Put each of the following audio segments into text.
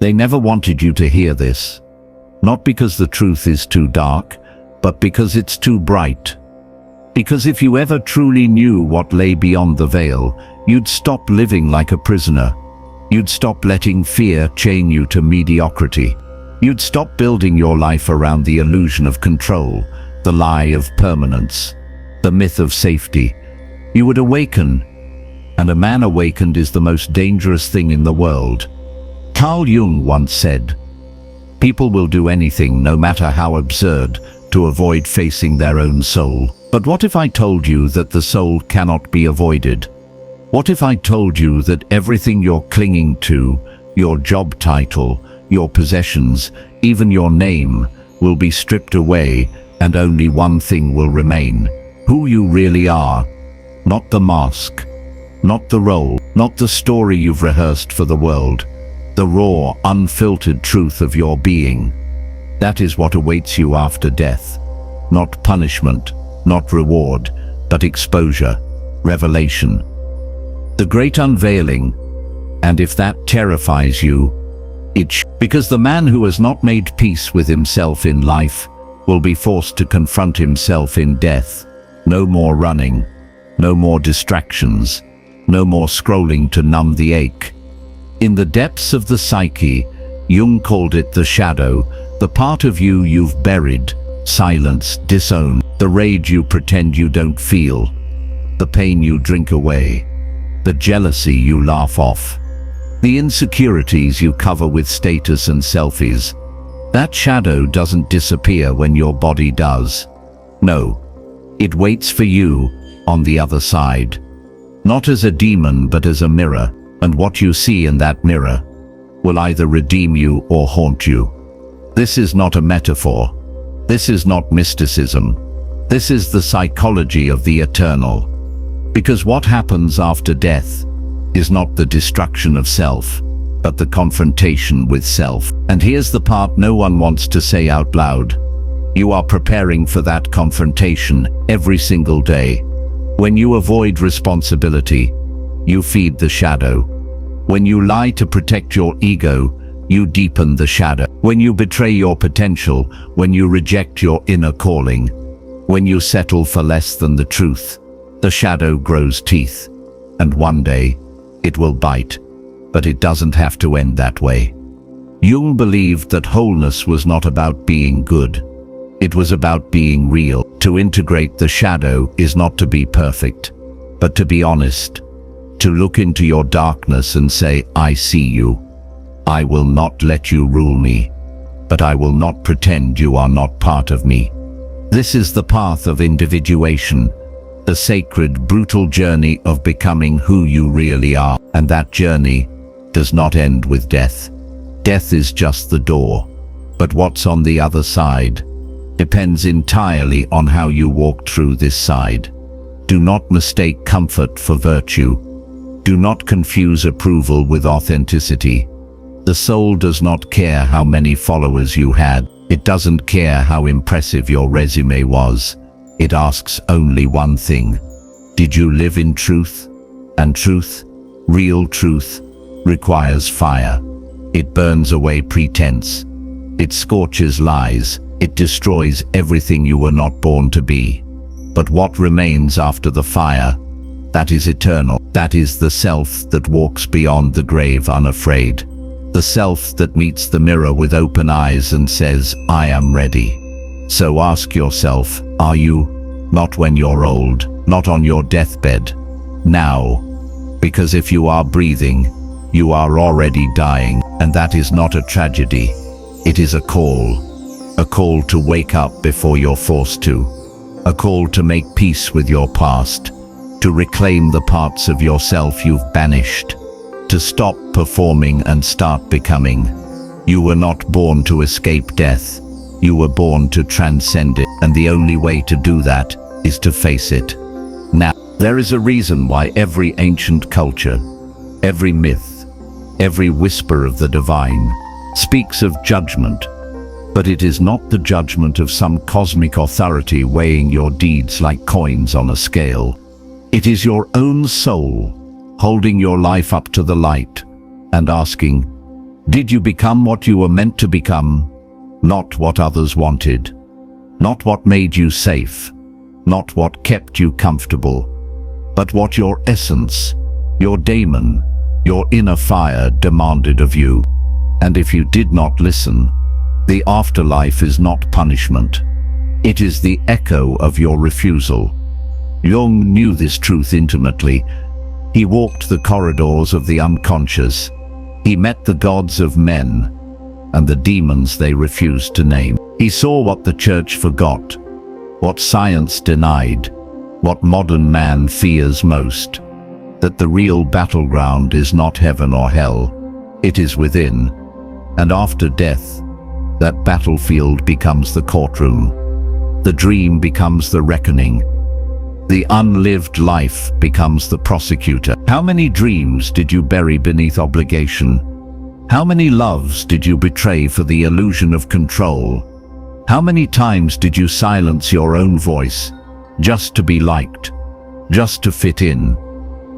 They never wanted you to hear this. Not because the truth is too dark, but because it's too bright. Because if you ever truly knew what lay beyond the veil, you'd stop living like a prisoner. You'd stop letting fear chain you to mediocrity. You'd stop building your life around the illusion of control, the lie of permanence, the myth of safety. You would awaken, and a man awakened is the most dangerous thing in the world. Carl Jung once said, "People will do anything, no matter how absurd, to avoid facing their own soul. But what if I told you that the soul cannot be avoided? What if I told you that everything you're clinging to, your job title, your possessions, even your name, will be stripped away, and only one thing will remain: who you really are? Not the mask, not the role, not the story you've rehearsed for the world. The raw, unfiltered truth of your being. That is what awaits you after death. Not punishment, not reward, but exposure, revelation. The great unveiling. And if that terrifies you, because the man who has not made peace with himself in life will be forced to confront himself in death. No more running, no more distractions, no more scrolling to numb the ache. In the depths of the psyche, Jung called it the shadow, the part of you you've buried, silenced, disowned, the rage you pretend you don't feel, the pain you drink away, the jealousy you laugh off, the insecurities you cover with status and selfies. That shadow doesn't disappear when your body does. No, it waits for you on the other side. Not as a demon, but as a mirror, and what you see in that mirror will either redeem you or haunt you. This is not a metaphor. This is not mysticism. This is the psychology of the eternal. Because what happens after death is not the destruction of self, but the confrontation with self. And here's the part no one wants to say out loud. You are preparing for that confrontation every single day. When you avoid responsibility, you feed the shadow. When you lie to protect your ego, you deepen the shadow. When you betray your potential, when you reject your inner calling, when you settle for less than the truth, the shadow grows teeth. And one day, it will bite. But it doesn't have to end that way. Jung believed that wholeness was not about being good. It was about being real. To integrate the shadow is not to be perfect, but to be honest. To look into your darkness and say, I see you. I will not let you rule me, but I will not pretend you are not part of me. This is the path of individuation, the sacred, brutal journey of becoming who you really are. And that journey does not end with death. Death is just the door, but what's on the other side depends entirely on how you walk through this side. Do not mistake comfort for virtue. Do not confuse approval with authenticity. The soul does not care how many followers you had. It doesn't care how impressive your resume was. It asks only one thing. Did you live in truth? And truth, real truth, requires fire. It burns away pretense. It scorches lies. It destroys everything you were not born to be. But what remains after the fire, that is eternal. That is the self that walks beyond the grave unafraid. The self that meets the mirror with open eyes and says, I am ready. So ask yourself, are you? Not when you're old, not on your deathbed. Now. Because if you are breathing, you are already dying, and that is not a tragedy. It is a call. A call to wake up before you're forced to. A call to make peace with your past. To reclaim the parts of yourself you've banished. To stop performing and start becoming. You were not born to escape death. You were born to transcend it, and the only way to do that is to face it. Now, there is a reason why every ancient culture, every myth, every whisper of the divine speaks of judgment. But it is not the judgment of some cosmic authority weighing your deeds like coins on a scale. It is your own soul holding your life up to the light and asking, Did you become what you were meant to become? Not what others wanted. Not what made you safe. Not what kept you comfortable. But what your essence, your daemon, your inner fire demanded of you. And if you did not listen, the afterlife is not punishment. It is the echo of your refusal. Jung knew this truth intimately. He walked the corridors of the unconscious. He met the gods of men and the demons they refused to name. He saw what the church forgot, what science denied, what modern man fears most, that the real battleground is not heaven or hell, it is within. And after death, that battlefield becomes the courtroom. The dream becomes the reckoning. The unlived life becomes the prosecutor. How many dreams did you bury beneath obligation? How many loves did you betray for the illusion of control? How many times did you silence your own voice, just to be liked, just to fit in,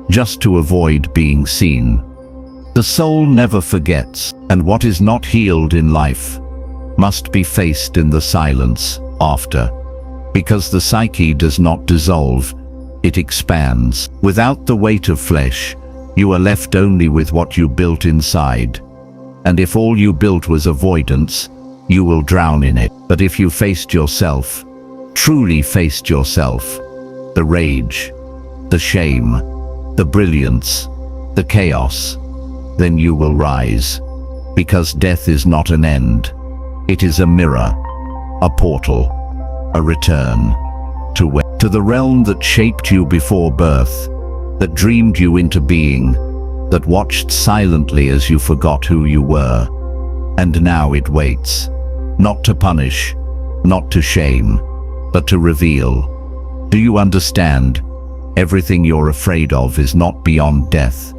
just to avoid being seen? The soul never forgets, and what is not healed in life must be faced in the silence after. Because the psyche does not dissolve, it expands. Without the weight of flesh, you are left only with what you built inside. And if all you built was avoidance, you will drown in it. But if you faced yourself, truly faced yourself, the rage, the shame, the brilliance, the chaos, then you will rise. Because death is not an end. It is a mirror, a portal, a return to the realm that shaped you before birth, that dreamed you into being, that watched silently as you forgot who you were. And now it waits, not to punish, not to shame, but to reveal. Do you understand? Everything you're afraid of is not beyond death.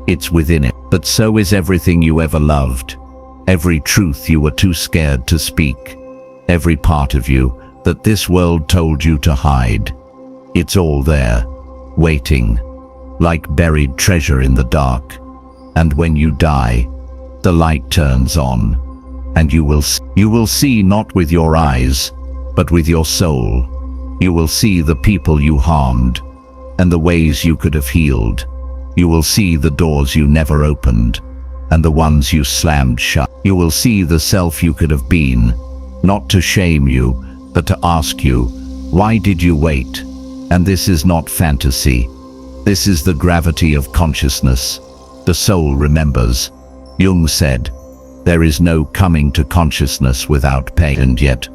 It's within it. But so is everything you ever loved. Every truth you were too scared to speak. Every part of you that this world told you to hide. It's all there, waiting, like buried treasure in the dark. And when you die, the light turns on, and you will see not with your eyes, but with your soul. You will see the people you harmed, and the ways you could have healed. You will see the doors you never opened, and the ones you slammed shut. You will see the self you could have been, not to shame you, but to ask you, why did you wait? And this is not fantasy. This is the gravity of consciousness. The soul remembers. Jung said, there is no coming to consciousness without pain. And yet,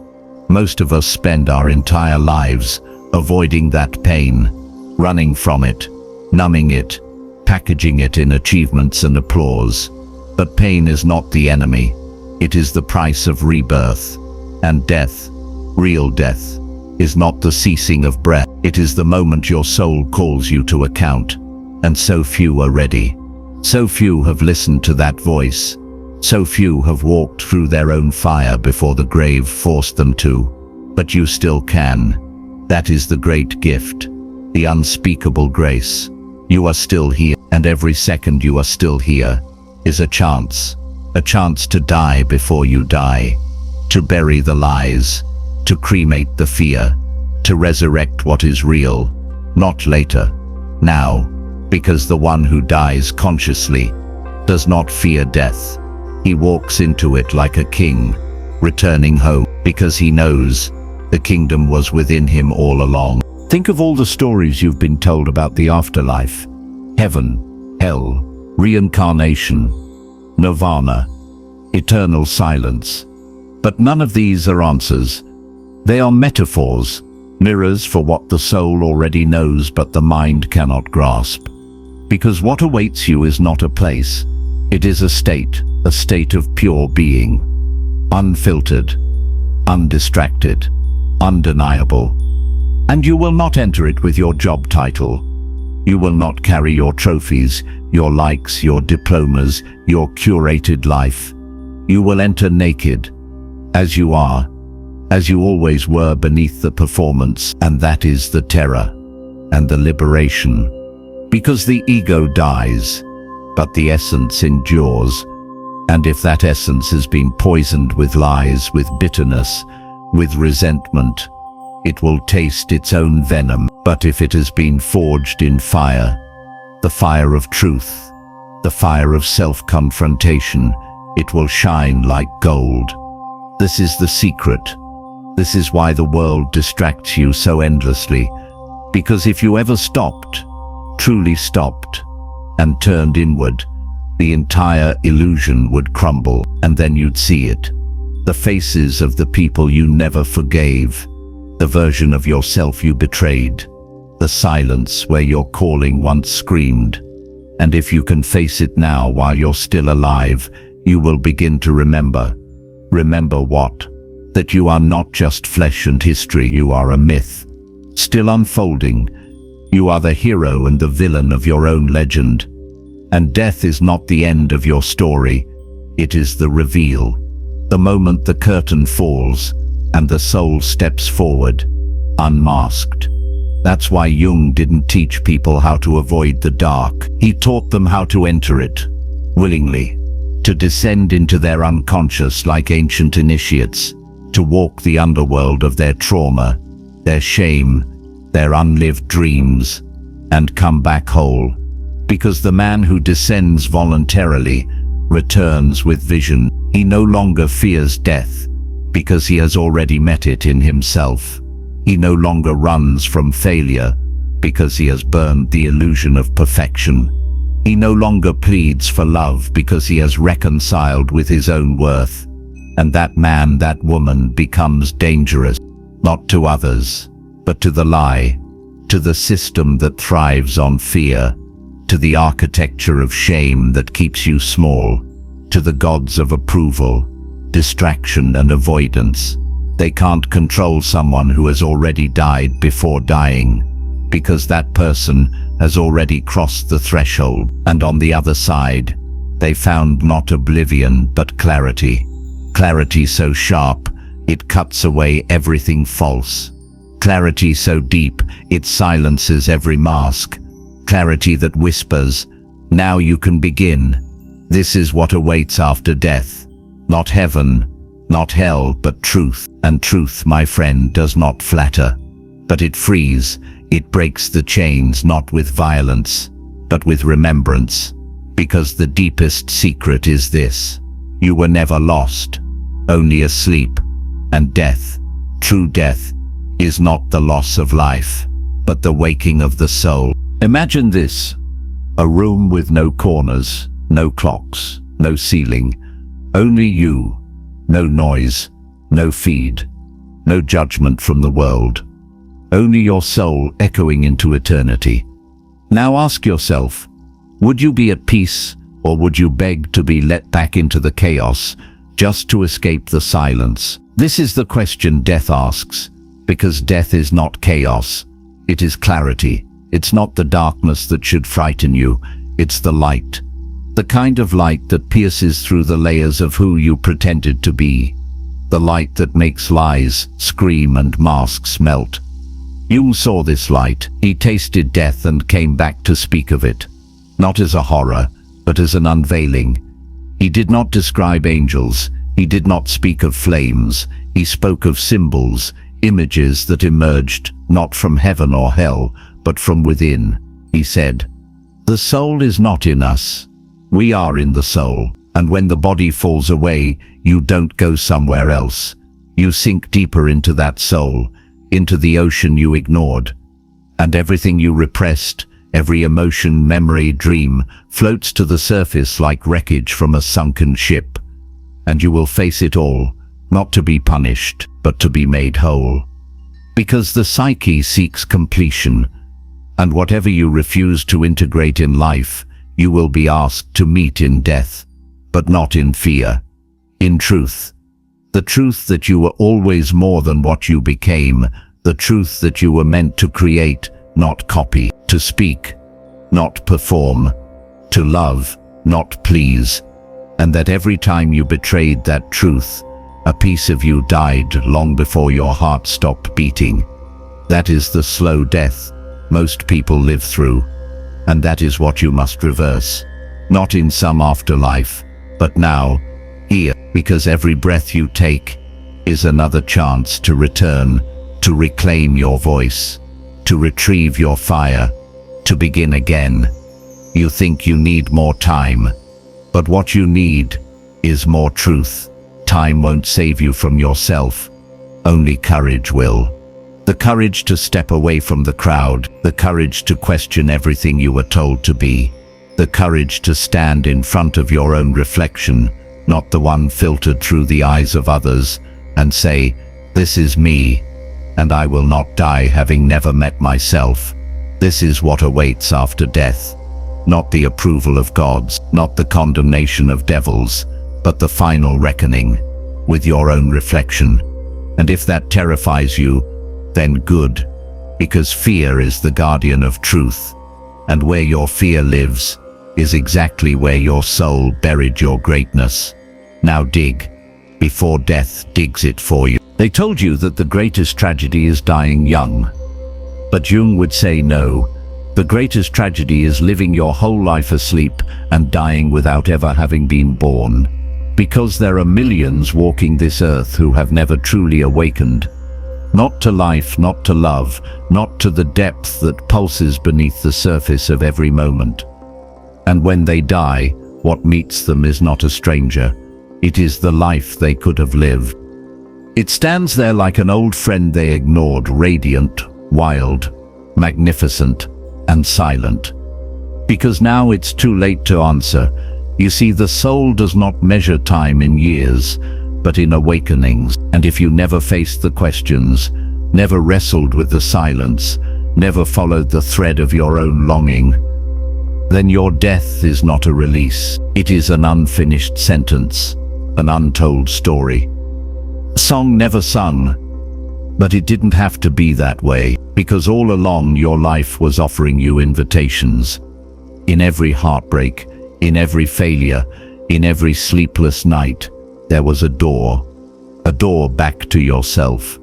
most of us spend our entire lives avoiding that pain, running from it, numbing it, packaging it in achievements and applause. But pain is not the enemy. It is the price of rebirth. And death, real death, is not the ceasing of breath. It is the moment your soul calls you to account. And so few are ready. So few have listened to that voice. So few have walked through their own fire before the grave forced them to. But you still can. That is the great gift, the unspeakable grace. You are still here, and every second you are still here is a chance to die before you die, to bury the lies, to cremate the fear, to resurrect what is real, not later, now, because the one who dies consciously does not fear death. He walks into it like a king, returning home, because he knows the kingdom was within him all along. Think of all the stories you've been told about the afterlife. Heaven, hell, reincarnation, nirvana, eternal silence. But none of these are answers. They are metaphors, mirrors for what the soul already knows but the mind cannot grasp. Because what awaits you is not a place. It is a state of pure being, unfiltered, undistracted, undeniable. And you will not enter it with your job title. You will not carry your trophies, your likes, your diplomas, your curated life. You will enter naked, as you are, as you always were beneath the performance, and that is the terror and the liberation. Because the ego dies, but the essence endures. And if that essence has been poisoned with lies, with bitterness, with resentment, it will taste its own venom. But if it has been forged in fire, the fire of truth, the fire of self-confrontation, it will shine like gold. This is the secret. This is why the world distracts you so endlessly. Because if you ever stopped, truly stopped, and turned inward, the entire illusion would crumble, and then you'd see it. The faces of the people you never forgave, the version of yourself you betrayed, the silence where your calling once screamed. And if you can face it now while you're still alive, you will begin to remember. Remember what? That you are not just flesh and history, you are a myth, still unfolding. You are the hero and the villain of your own legend. And death is not the end of your story, it is the reveal. The moment the curtain falls and the soul steps forward, unmasked. That's why Jung didn't teach people how to avoid the dark. He taught them how to enter it, willingly, to descend into their unconscious like ancient initiates, to walk the underworld of their trauma, their shame, their unlived dreams, and come back whole. Because the man who descends voluntarily returns with vision. He no longer fears death, because he has already met it in himself. He no longer runs from failure, because he has burned the illusion of perfection. He no longer pleads for love, because he has reconciled with his own worth. And that man, that woman becomes dangerous, not to others, but to the lie, to the system that thrives on fear, to the architecture of shame that keeps you small, to the gods of approval, distraction and avoidance. They can't control someone who has already died before dying, because that person has already crossed the threshold, and on the other side, they found not oblivion but clarity. Clarity so sharp, it cuts away everything false. Clarity so deep, it silences every mask. Clarity that whispers, now you can begin. This is what awaits after death. Not heaven, not hell, but truth. And truth, my friend, does not flatter, but it frees. It breaks the chains not with violence, but with remembrance. Because the deepest secret is this: you were never lost, only asleep. And death, true death, is not the loss of life, but the waking of the soul. Imagine this: a room with no corners, no clocks, no ceiling, only you, no noise, no feed, no judgment from the world, only your soul echoing into eternity. Now ask yourself, would you be at peace, or would you beg to be let back into the chaos, just to escape the silence? This is the question death asks, because death is not chaos, it is clarity. It's not the darkness that should frighten you, it's the light. The kind of light that pierces through the layers of who you pretended to be. The light that makes lies scream and masks melt. Jung saw this light. He tasted death and came back to speak of it. Not as a horror, but as an unveiling. He did not describe angels. He did not speak of flames. He spoke of symbols, images that emerged not from heaven or hell, but from within. He said, "The soul is not in us. We are in the soul. And when the body falls away, you don't go somewhere else. You sink deeper into that soul, into the ocean you ignored. And everything you repressed, every emotion, memory, dream, floats to the surface like wreckage from a sunken ship. And you will face it all, not to be punished, but to be made whole. Because the psyche seeks completion, and whatever you refuse to integrate in life, you will be asked to meet in death, but not in fear, in truth. The truth that you were always more than what you became, the truth that you were meant to create, not copy, to speak, not perform, to love, not please, and that every time you betrayed that truth, a piece of you died long before your heart stopped beating. That is the slow death most people live through, and that is what you must reverse, not in some afterlife, But now, here, because every breath you take is another chance to return, to reclaim your voice, to retrieve your fire, to begin again. You think you need more time, but what you need is more truth. Time won't save you from yourself. Only courage will. The courage to step away from the crowd, the courage to question everything you were told to be, the courage to stand in front of your own reflection, not the one filtered through the eyes of others, and say, "This is me, and I will not die having never met myself." This is what awaits after death. Not the approval of gods, not the condemnation of devils, but the final reckoning with your own reflection. And if that terrifies you, then good, because fear is the guardian of truth, and where your fear lives is exactly where your soul buried your greatness. Now dig, before death digs it for you. They told you that the greatest tragedy is dying young. But Jung would say no. The greatest tragedy is living your whole life asleep and dying without ever having been born. Because there are millions walking this earth who have never truly awakened. Not to life, not to love, not to the depth that pulses beneath the surface of every moment. And when they die, what meets them is not a stranger. It is the life they could have lived. It stands there like an old friend they ignored, radiant, wild, magnificent, and silent. Because now it's too late to answer. You see, the soul does not measure time in years, but in awakenings. And if you never faced the questions, never wrestled with the silence, never followed the thread of your own longing, then your death is not a release. It is an unfinished sentence, an untold story. A song never sung, but it didn't have to be that way, because all along your life was offering you invitations. In every heartbreak, in every failure, in every sleepless night, there was a door back to yourself,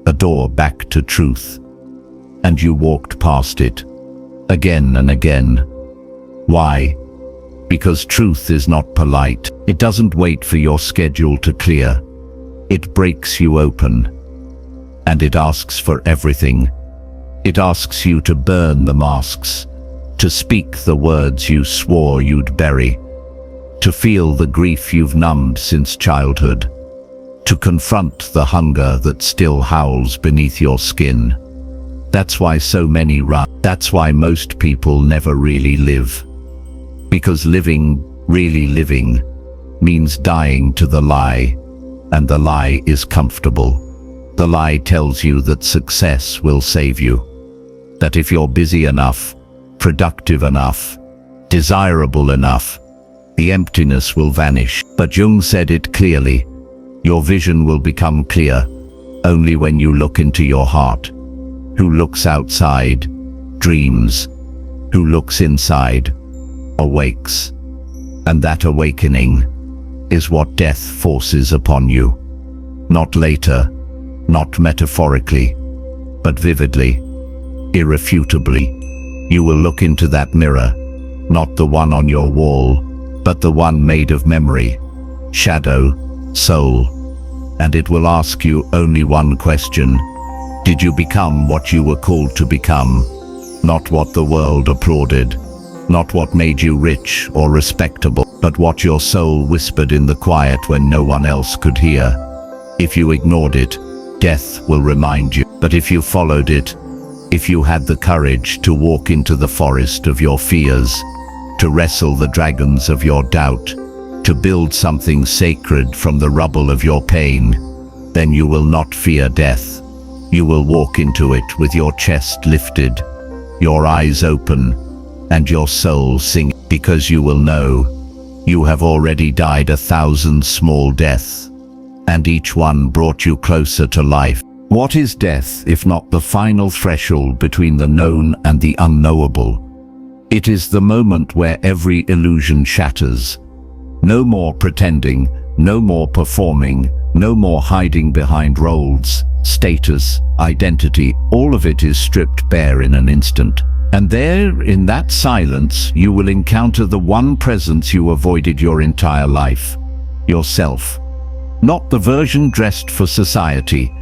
a door back to truth. And you walked past it, again and again. Why? Because truth is not polite. It doesn't wait for your schedule to clear. It breaks you open. And it asks for everything. It asks you to burn the masks, to speak the words you swore you'd bury, to feel the grief you've numbed since childhood, to confront the hunger that still howls beneath your skin. That's why so many run. That's why most people never really live. Because living, really living, means dying to the lie, and the lie is comfortable. The lie tells you that success will save you, that if you're busy enough, productive enough, desirable enough, the emptiness will vanish. But Jung said it clearly. Your vision will become clear only when you look into your heart. Who looks outside, dreams. Who looks inside, awakes. And that awakening is what death forces upon you. Not later, not metaphorically, but vividly, irrefutably. You will look into that mirror, not the one on your wall, but the one made of memory, shadow, soul, and it will ask you only one question. Did you become what you were called to become? Not what the world applauded, not what made you rich or respectable, but what your soul whispered in the quiet when no one else could hear. If you ignored it, death will remind you. But if you followed it, if you had the courage to walk into the forest of your fears, to wrestle the dragons of your doubt, to build something sacred from the rubble of your pain, then you will not fear death. You will walk into it with your chest lifted, your eyes open, and your soul singing, because you will know you have already died 1,000 small deaths, and each one brought you closer to life. What is death if not the final threshold between the known and the unknowable? It is the moment where every illusion shatters. No more pretending, no more performing, no more hiding behind roles, status, identity. All of it is stripped bare in an instant. And there, in that silence, you will encounter the one presence you avoided your entire life. Yourself. Not the version dressed for society.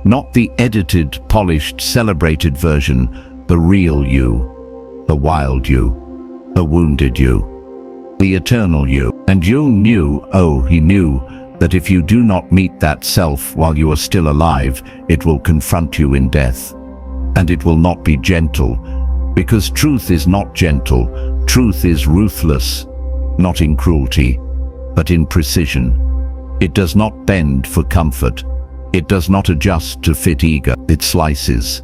Not the edited, polished, celebrated version. The real you. The wild you. The wounded you. The eternal you. And Jung knew, oh, he knew, that if you do not meet that self while you are still alive, it will confront you in death. And it will not be gentle, because truth is not gentle. Truth is ruthless, not in cruelty, but in precision. It does not bend for comfort. It does not adjust to fit ego. It slices.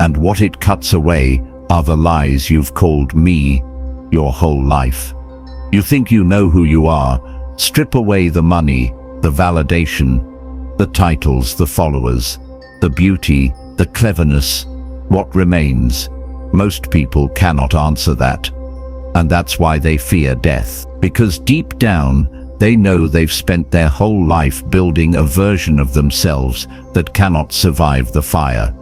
And what it cuts away are the lies you've called me your whole life. You think you know who you are. Strip away the money, the validation, the titles, the followers, the beauty, the cleverness. What remains? Most people cannot answer that. And that's why they fear death. Because deep down, they know they've spent their whole life building a version of themselves that cannot survive the fire.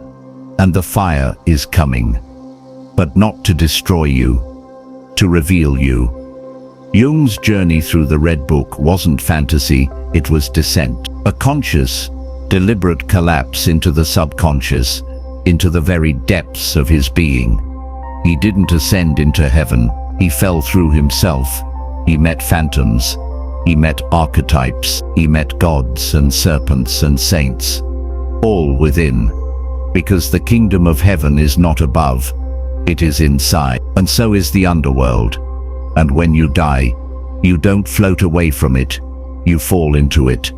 And the fire is coming. But not to destroy you, to reveal you. Jung's journey through the Red Book wasn't fantasy, it was descent. A conscious, deliberate collapse into the subconscious, into the very depths of his being. He didn't ascend into heaven, he fell through himself. He met phantoms, he met archetypes, he met gods and serpents and saints, all within. Because the kingdom of heaven is not above, it is inside, and so is the underworld. And when you die, you don't float away from it, you fall into it.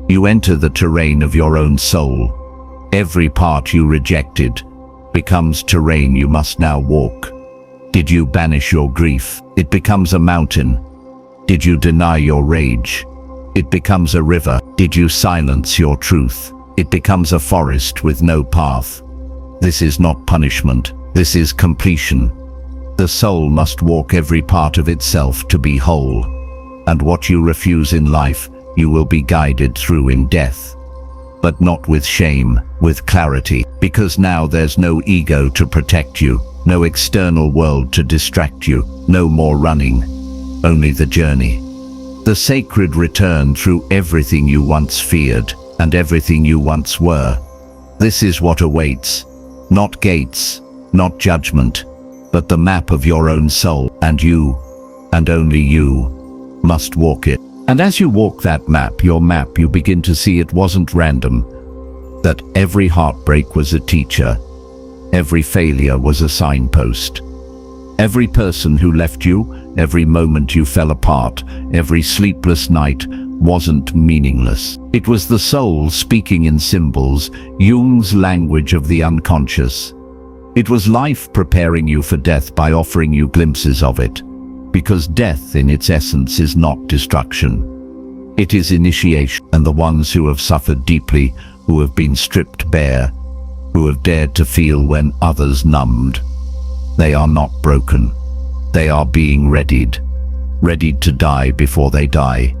You enter the terrain of your own soul. Every part you rejected becomes terrain you must now walk. Did you banish your grief? It becomes a mountain. Did you deny your rage? It becomes a river. Did you silence your truth? It becomes a forest with no path. This is not punishment, this is completion. The soul must walk every part of itself to be whole. And what you refuse in life, you will be guided through in death. But not with shame, with clarity, because now there's no ego to protect you, no external world to distract you, no more running, only the journey. The sacred return through everything you once feared and everything you once were. This is what awaits, not gates, not judgment, but the map of your own soul, and you, and only you, must walk it. And as you walk that map, your map, you begin to see it wasn't random, that every heartbreak was a teacher, every failure was a signpost. Every person who left you, every moment you fell apart, every sleepless night wasn't meaningless. It was the soul speaking in symbols, Jung's language of the unconscious. It was life preparing you for death by offering you glimpses of it. Because death in its essence is not destruction. It is initiation, and the ones who have suffered deeply, who have been stripped bare, who have dared to feel when others numbed, they are not broken. They are being readied to die before they die.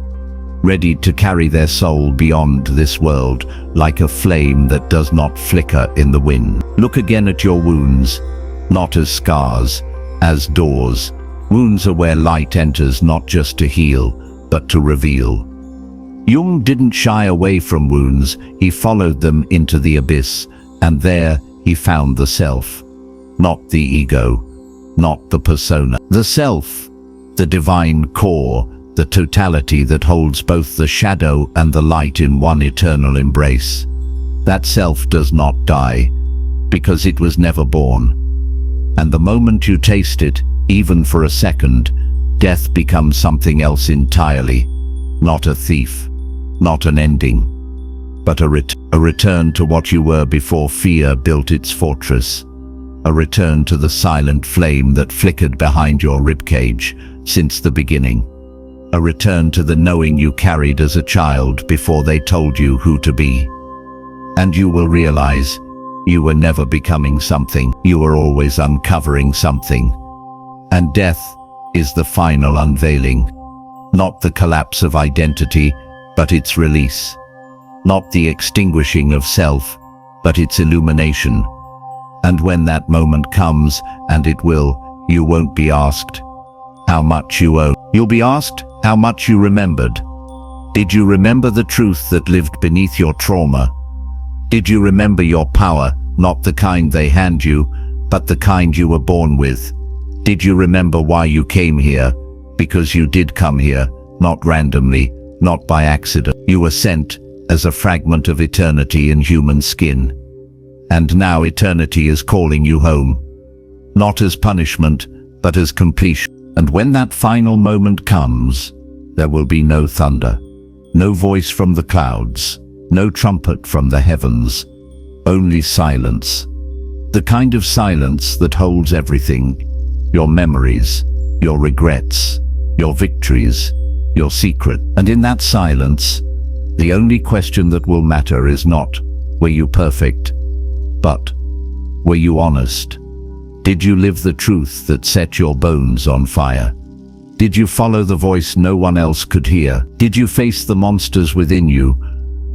Ready to carry their soul beyond this world, like a flame that does not flicker in the wind. Look again at your wounds, not as scars, as doors. Wounds are where light enters not just to heal, but to reveal. Jung didn't shy away from wounds, he followed them into the abyss, and there he found the self. Not the ego, not the persona. The self, the divine core, the totality that holds both the shadow and the light in one eternal embrace. That self does not die, because it was never born. And the moment you taste it, even for a second, death becomes something else entirely. Not a thief, not an ending, but a return to what you were before fear built its fortress. A return to the silent flame that flickered behind your ribcage since the beginning. A return to the knowing you carried as a child before they told you who to be. And you will realize you were never becoming something, you were always uncovering something. And death is the final unveiling, not the collapse of identity, but its release. Not the extinguishing of self, but its illumination. And when that moment comes, and it will, you won't be asked how much you owe. You'll be asked how much you remembered. Did you remember the truth that lived beneath your trauma? Did you remember your power, not the kind they hand you, but the kind you were born with? Did you remember why you came here? Because you did come here, not randomly, not by accident. You were sent as a fragment of eternity in human skin. And now eternity is calling you home. Not as punishment, but as completion. And when that final moment comes, there will be no thunder, no voice from the clouds, no trumpet from the heavens, only silence. The kind of silence that holds everything, your memories, your regrets, your victories, your secret. And in that silence, the only question that will matter is not, were you perfect? But, were you honest? Did you live the truth that set your bones on fire? Did you follow the voice no one else could hear? Did you face the monsters within you,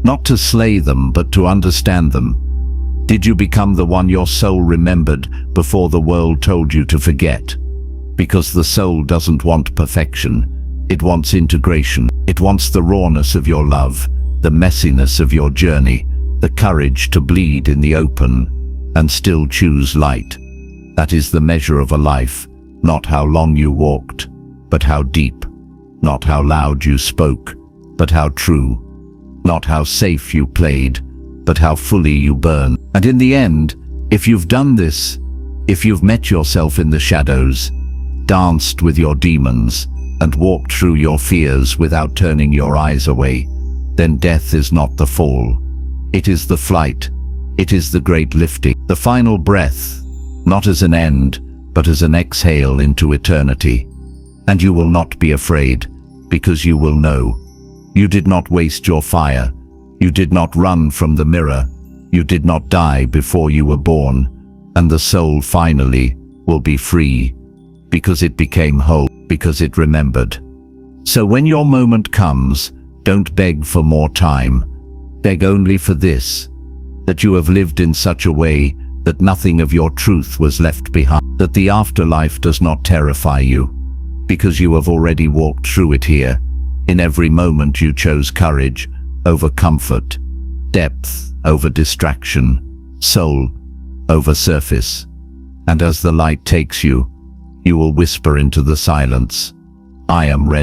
not to slay them, but to understand them? Did you become the one your soul remembered before the world told you to forget? Because the soul doesn't want perfection. It wants integration. It wants the rawness of your love, the messiness of your journey, the courage to bleed in the open and still choose light. That is the measure of a life, not how long you walked, but how deep. Not how loud you spoke, but how true. Not how safe you played, but how fully you burn. And in the end, if you've done this, if you've met yourself in the shadows, danced with your demons, and walked through your fears without turning your eyes away, then death is not the fall. It is the flight. It is the great lifting, the final breath, not as an end, but as an exhale into eternity. And you will not be afraid, because you will know. You did not waste your fire. You did not run from the mirror. You did not die before you were born. And the soul finally will be free, because it became whole, because it remembered. So when your moment comes, don't beg for more time. Beg only for this, that you have lived in such a way that nothing of your truth was left behind, that the afterlife does not terrify you, because you have already walked through it here. In every moment you chose courage over comfort, depth over distraction, soul over surface. And as the light takes you, you will whisper into the silence, I am ready.